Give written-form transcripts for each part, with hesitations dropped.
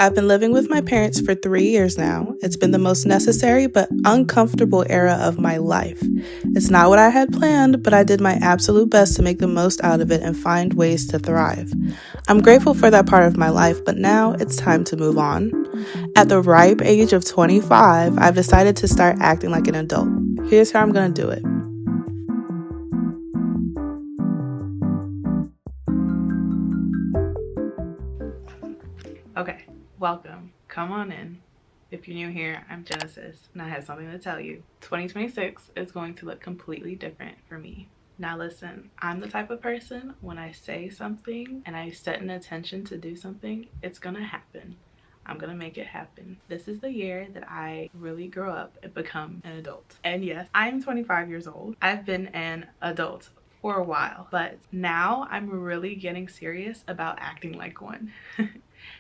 I've been living with my parents for 3 years now. It's been the most necessary but uncomfortable era of my life. It's not what I had planned, but I did my absolute best to make the most out of it and find ways to thrive. I'm grateful for that part of my life, but now it's time to move on. At the ripe age of 25, I've decided to start acting like an adult. Here's how I'm gonna do it. Okay, welcome. Come on in. If you're new here, I'm Genesis, and I have something to tell you. 2026 is going to look completely different for me. Now listen, I'm the type of person, when I say something and I set an intention to do something, it's gonna happen. I'm gonna make it happen. This is the year that I really grow up and become an adult. And yes, I'm 25 years old. I've been an adult for a while, but now I'm really getting serious about acting like one.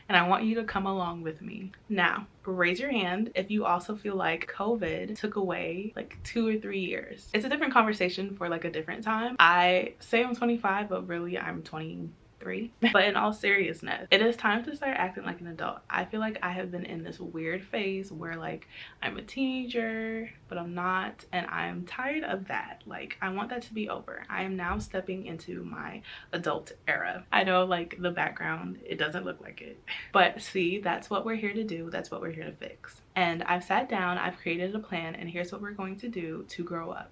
And I want you to come along with me. Now, raise your hand if you also feel like COVID took away like 2 or 3 years. It's a different conversation for like a different time. I say I'm 25, but really I'm 23. But in all seriousness, it is time to start acting like an adult. I feel like I have been in this weird phase where like I'm a teenager, but I'm not, and I'm tired of that. Like, I want that to be over. I am now stepping into my adult era. I know like the background, it doesn't look like it, but see, that's what we're here to do. That's what we're here to fix. And I've sat down, I've created a plan, and here's what we're going to do to grow up.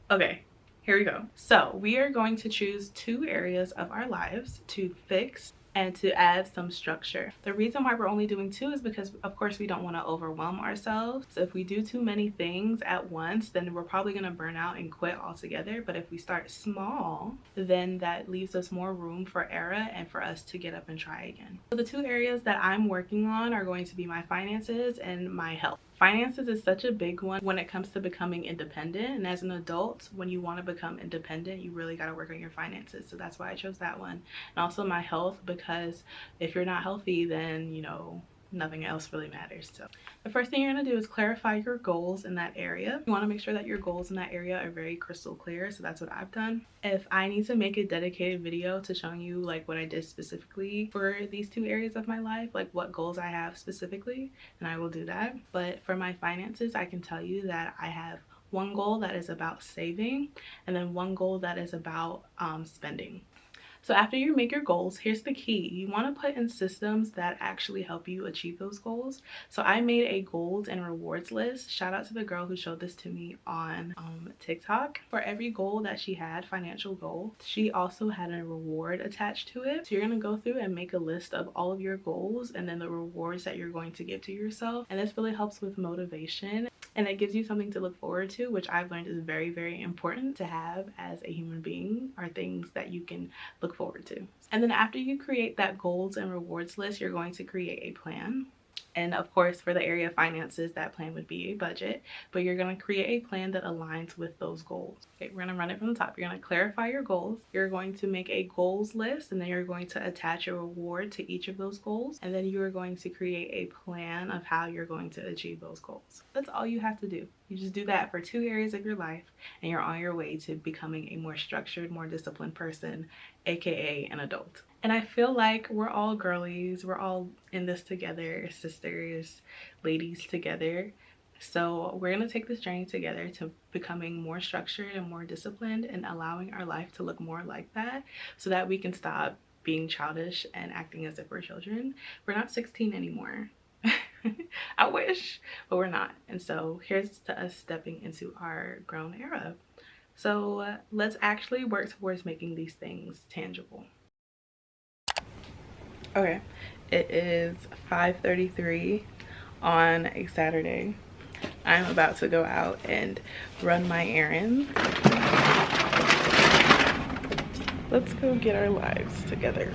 Okay. Here we go. So we are going to choose 2 areas of our lives to fix and to add some structure. The reason why we're only doing 2 is because of course we don't want to overwhelm ourselves. So if we do too many things at once, then we're probably going to burn out and quit altogether. But if we start small, then that leaves us more room for error and for us to get up and try again. So the 2 areas that I'm working on are going to be my finances and my health. Finances is such a big one when it comes to becoming independent, and as an adult, when you want to become independent, you really got to work on your finances. So that's why I chose that one. And also my health, because if you're not healthy, then you know nothing else really matters. So the first thing you're going to do is clarify your goals in that area. You want to make sure that your goals in that area are very crystal clear. So that's what I've done. If I need to make a dedicated video to showing you like what I did specifically for these 2 areas of my life, like what goals I have specifically, then I will do that. But for my finances, I can tell you that I have one goal that is about saving, and then one goal that is about spending. So after you make your goals, here's the key. You want to put in systems that actually help you achieve those goals. So I made a goals and rewards list. Shout out to the girl who showed this to me on TikTok. For every goal that she had, financial goal, she also had a reward attached to it. So you're going to go through and make a list of all of your goals and then the rewards that you're going to give to yourself. And this really helps with motivation. And it gives you something to look forward to, which I've learned is very, very important to have as a human being, are things that you can look forward to. And then after you create that goals and rewards list, you're going to create a plan. And of course, for the area of finances, that plan would be a budget, but you're going to create a plan that aligns with those goals. Okay, we're going to run it from the top. You're going to clarify your goals. You're going to make a goals list, and then you're going to attach a reward to each of those goals. And then you are going to create a plan of how you're going to achieve those goals. That's all you have to do. You just do that for 2 areas of your life, and you're on your way to becoming a more structured, more disciplined person, aka an adult. And I feel like we're all girlies, we're all in this together, sisters, ladies together. So we're going to take this journey together to becoming more structured and more disciplined and allowing our life to look more like that, so that we can stop being childish and acting as if we're children. We're not 16 anymore. I wish, but we're not. And so here's to us stepping into our grown era. So let's actually work towards making these things tangible. Okay, it is 5:33 on a Saturday. I'm about to go out and run my errands. Let's go get our lives together.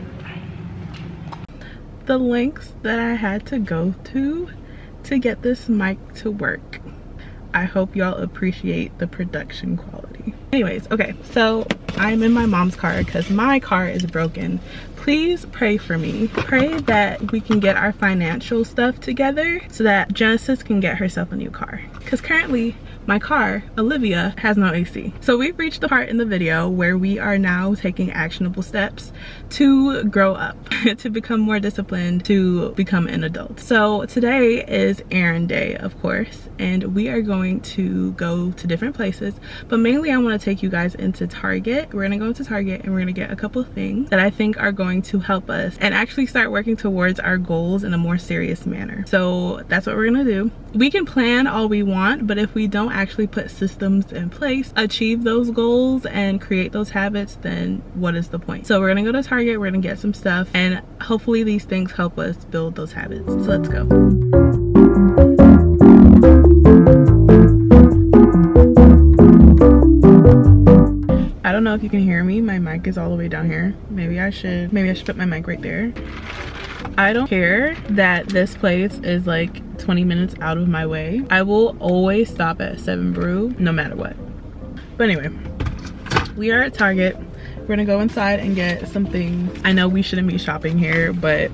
The lengths that I had to go to get this mic to work. I hope y'all appreciate the production quality. Anyways, okay, so I'm in my mom's car because my car is broken. please pray for me. Pray that we can get our financial stuff together so that Genesis can get herself a new car. Because currently my car, Olivia, has no AC. So we've reached the part in the video where we are now taking actionable steps to grow up, to become more disciplined, to become an adult. So today is errand day, of course, and we are going to go to different places, but mainly I want to take you guys into Target. We're gonna go into Target and we're gonna get a couple of things that I think are going to help us and actually start working towards our goals in a more serious manner. So that's what we're gonna do. We can plan all we want, but if we don't actually put systems in place, achieve those goals and create those habits, then what is the point? So we're gonna go to Target, we're gonna get some stuff, and hopefully these things help us build those habits. So let's go. I don't know if you can hear me. My mic is all the way down here. Maybe I should put my mic right there. I don't care that this place is like 20 minutes out of my way. I will always stop at 7 Brew no matter what. But anyway, we are at Target. We're gonna go inside and get some things. I know we shouldn't be shopping here, but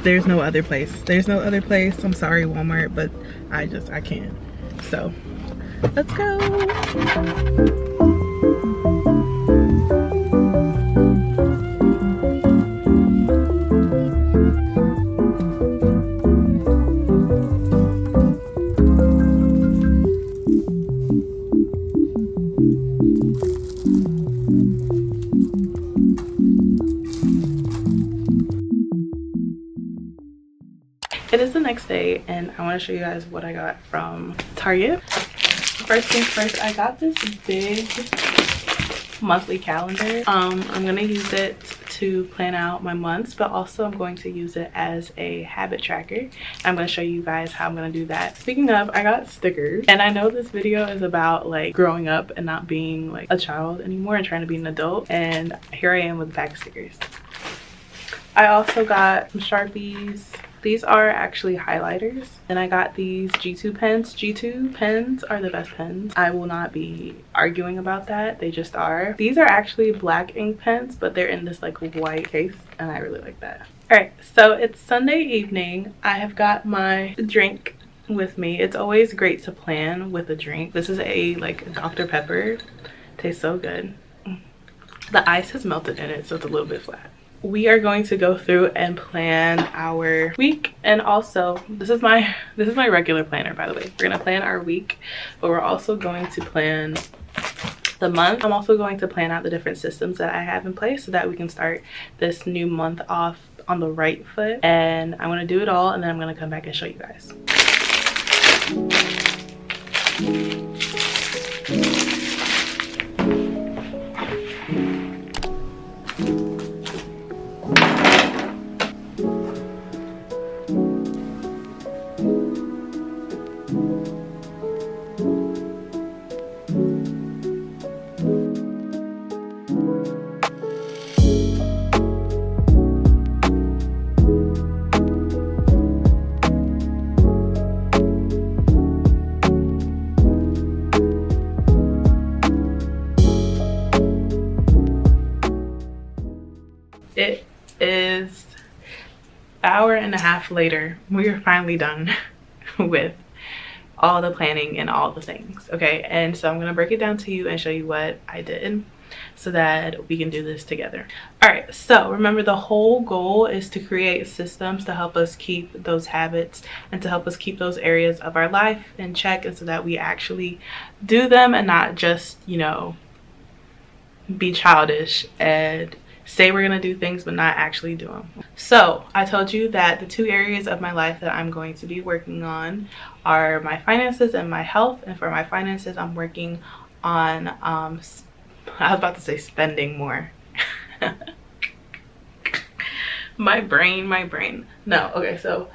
there's no other place. There's no other place. I'm sorry, Walmart, but I can't. So let's go. It is the next day and I want to show you guys what I got from Target. First things first, I got this big monthly calendar. I'm gonna use it to plan out my months, but also I'm going to use it as a habit tracker. I'm going to show you guys how I'm going to do that. Speaking of, I got stickers, and I know this video is about like growing up and not being like a child anymore and trying to be an adult, and here I am with a pack of stickers. I also got some Sharpies. These are actually highlighters, and I got these G2 pens. G2 pens are the best pens. I will not be arguing about that. They just are. These are actually black ink pens, but they're in this like white case, and I really like that. All right, so it's Sunday evening. I have got my drink with me. It's always great to plan with a drink. This is a like Dr. Pepper. Tastes so good. The ice has melted in it, so it's a little bit flat. We are going to go through and plan our week, and also this is my regular planner, by the way. We're gonna plan our week, but we're also going to plan the month. I'm also going to plan out the different systems that I have in place so that we can start this new month off on the right foot. And I'm gonna do it all, and then I'm gonna come back and show you guys. It is an hour and a half later. We are finally done with all the planning and all the things, okay? And so I'm gonna break it down to you and show you what I did so that we can do this together. All right, so remember, the whole goal is to create systems to help us keep those habits and to help us keep those areas of our life in check, and so that we actually do them and not just, you know, be childish and say we're gonna do things but not actually do them. So I told you that the two areas of my life that I'm going to be working on are my finances and my health. And for my finances, I'm working on I was about to say spending more. my brain. No, okay, so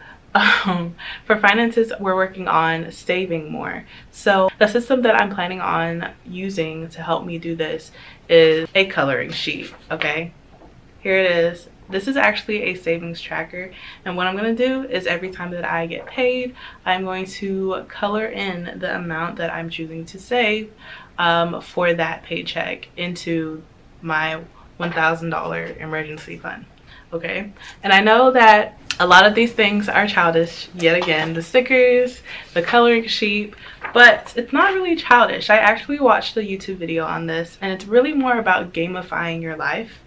for finances, we're working on saving more. So the system that I'm planning on using to help me do this is a coloring sheet. Okay, here it is. This is actually a savings tracker, and what I'm going to do is every time that I get paid, I'm going to color in the amount that I'm choosing to save for that paycheck into my $1,000 emergency fund. Okay, and I know that a lot of these things are childish, yet again, the stickers, the coloring sheet, but it's not really childish. I actually watched a YouTube video on this, and it's really more about gamifying your life.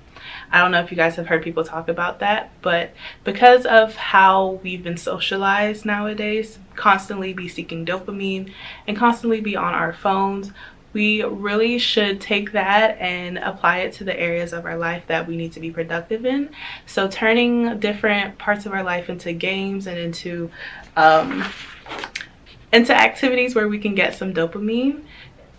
I don't know if you guys have heard people talk about that, but because of how we've been socialized nowadays, constantly be seeking dopamine and constantly be on our phones, we really should take that and apply it to the areas of our life that we need to be productive in. So turning different parts of our life into games and into activities where we can get some dopamine,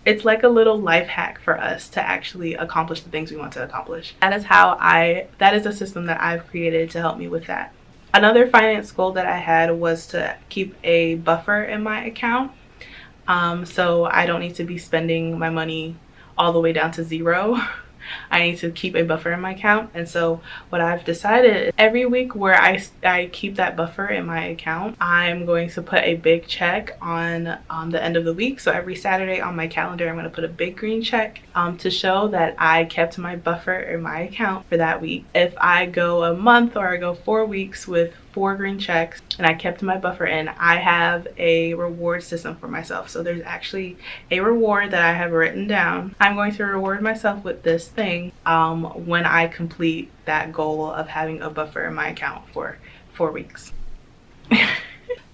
it's like a little life hack for us to actually accomplish the things we want to accomplish. That is a system that I've created to help me with that. Another finance goal that I had was to keep a buffer in my account. So I don't need to be spending my money all the way down to zero. I need to keep a buffer in my account. And so what I've decided is every week where I keep that buffer in my account, I'm going to put a big check on the end of the week. So every Saturday on my calendar, I'm going to put a big green check to show that I kept my buffer in my account for that week. If I go a month or I go 4 weeks with 4 green checks and I kept my buffer in, I have a reward system for myself. So there's actually a reward that I have written down. I'm going to reward myself with this thing when I complete that goal of having a buffer in my account for 4 weeks.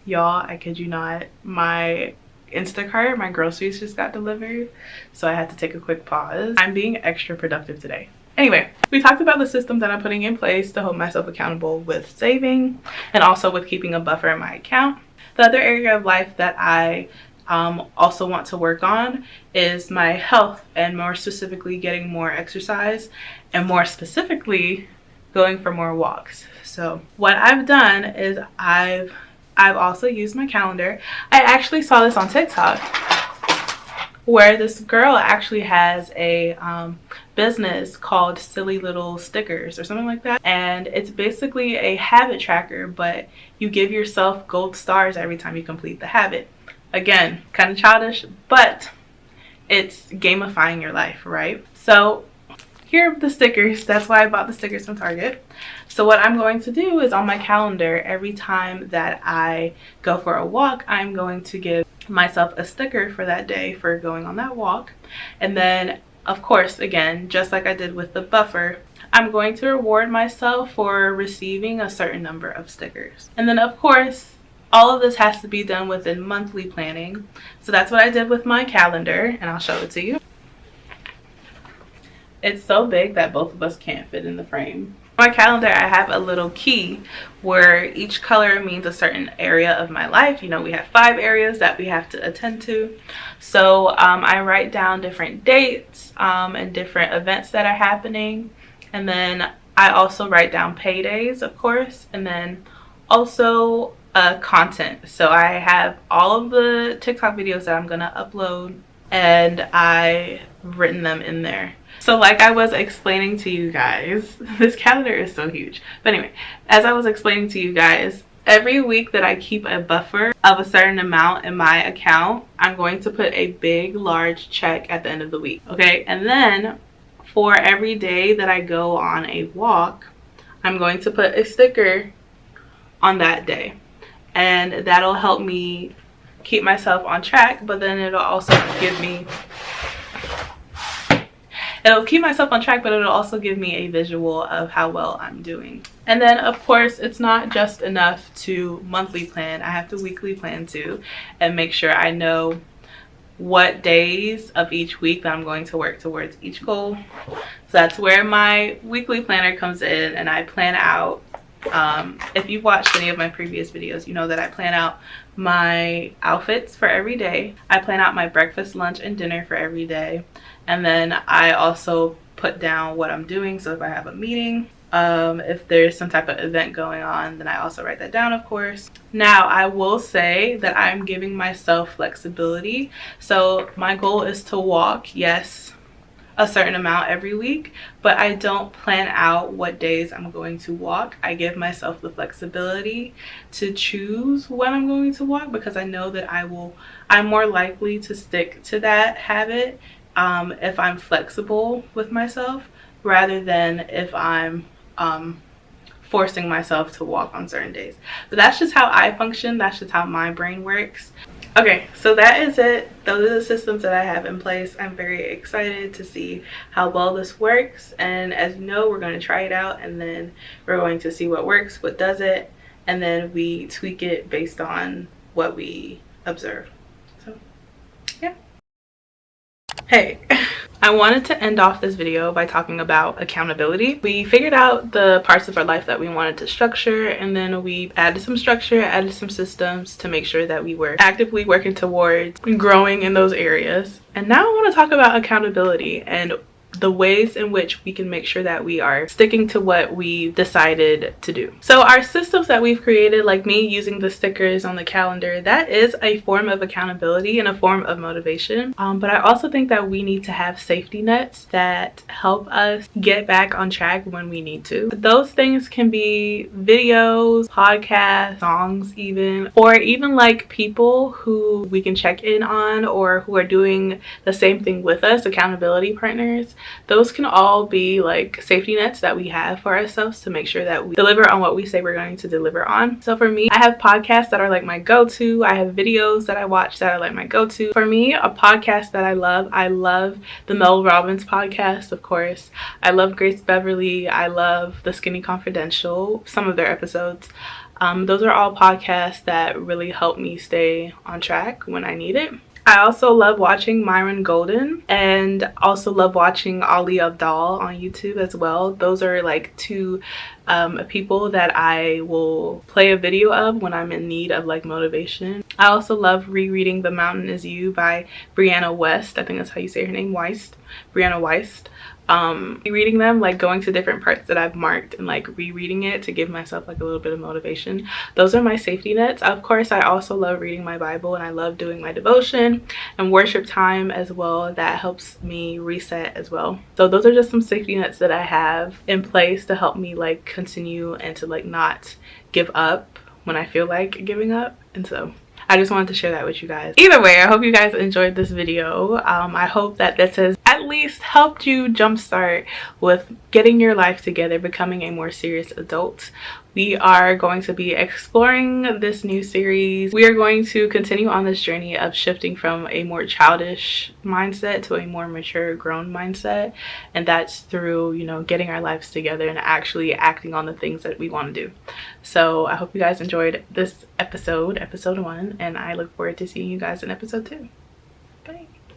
Y'all, I kid you not, my Instacart, my groceries just got delivered, so I had to take a quick pause. I'm being extra productive today. Anyway, we talked about the system that I'm putting in place to hold myself accountable with saving and also with keeping a buffer in my account. The other area of life that I also want to work on is my health, and more specifically getting more exercise, and more specifically going for more walks. So what I've done is I've also used my calendar. I actually saw this on TikTok where this girl actually has a business called Silly Little Stickers or something like that, and it's basically a habit tracker, but you give yourself gold stars every time you complete the habit. Again, kind of childish, but it's gamifying your life, right? So here are the stickers. That's why I bought the stickers from Target. So what I'm going to do is on my calendar, every time that I go for a walk, I'm going to give myself a sticker for that day for going on that walk. And then of course, again, just like I did with the buffer, I'm going to reward myself for receiving a certain number of stickers. And then of course, all of this has to be done within monthly planning. So that's what I did with my calendar, and I'll show it to you. It's so big that both of us can't fit in the frame. On my calendar, I have a little key where each color means a certain area of my life. You know, we have 5 areas that we have to attend to. So I write down different dates and different events that are happening. And then I also write down paydays, of course, and then also content. So I have all of the TikTok videos that I'm gonna upload, and I've written them in there. So like I was explaining to you guys, this calendar is so huge. But anyway, as I was explaining to you guys, every week that I keep a buffer of a certain amount in my account, I'm going to put a big, large check at the end of the week, okay? And then for every day that I go on a walk, I'm going to put a sticker on that day. And that'll help me keep myself on track, but then it'll also give me it'll also give me a visual of how well I'm doing. And then of course, it's not just enough to monthly plan. I have to weekly plan too, and make sure I know what days of each week that I'm going to work towards each goal. So that's where my weekly planner comes in, and I plan out, if you've watched any of my previous videos, you know that I plan out my outfits for every day. I plan out my breakfast, lunch, and dinner for every day. And then I also put down what I'm doing. So if I have a meeting, if there's some type of event going on, then I also write that down, of course. Now, I will say that I'm giving myself flexibility. So my goal is to walk, yes, a certain amount every week, but I don't plan out what days I'm going to walk. I give myself the flexibility to choose when I'm going to walk, because I know that I'm more likely to stick to that habit if I'm flexible with myself. rather than if I'm forcing myself to walk on certain days. But that's just how I function. That's just how my brain works. Okay, so that is it. Those are the systems that I have in place. I'm very excited to see how well this works. And as you know, we're going to try it out, and then we're going to see what works, what doesn't, and then we tweak it based on what we observe. So, yeah. Hey. I wanted to end off this video by talking about accountability. We figured out the parts of our life that we wanted to structure, and then we added some structure, added some systems to make sure that we were actively working towards growing in those areas. And now I want to talk about accountability and the ways in which we can make sure that we are sticking to what we decided to do. So our systems that we've created, like me using the stickers on the calendar, that is a form of accountability and a form of motivation. But I also think that we need to have safety nets that help us get back on track when we need to. Those things can be videos, podcasts, songs even, or even like people who we can check in on or who are doing the same thing with us, accountability partners. Those can all be like safety nets that we have for ourselves to make sure that we deliver on what we say we're going to deliver on. So for me, I have podcasts that are like my go-to. I have videos that I watch that are like my go-to. For me, a podcast that I love the Mel Robbins podcast, of course. I love Grace Beverly. I love The Skinny Confidential, some of their episodes. Those are all podcasts that really help me stay on track when I need it. I also love watching Myron Golden, and also love watching Ali Abdaal on YouTube as well. Those are like two people that I will play a video of when I'm in need of like motivation. I also love rereading The Mountain Is You by Brianna West. I think that's how you say her name, Weist. Brianna Weist. Rereading them, like going to different parts that I've marked and like rereading it to give myself like a little bit of motivation. Those are my safety nets. Of course, I also love reading my Bible, and I love doing my devotion and worship time as well. That helps me reset as well. So those are just some safety nets that I have in place to help me like continue and to like not give up when I feel like giving up. And so I just wanted to share that with you guys. Either way, I hope you guys enjoyed this video. I hope that this has at least helped you jumpstart with getting your life together, becoming a more serious adult. We are going to be exploring this new series. We are going to continue on this journey of shifting from a more childish mindset to a more mature, grown mindset. And that's through, you know, getting our lives together and actually acting on the things that we want to do. So I hope you guys enjoyed this episode 1, and I look forward to seeing you guys in episode 2.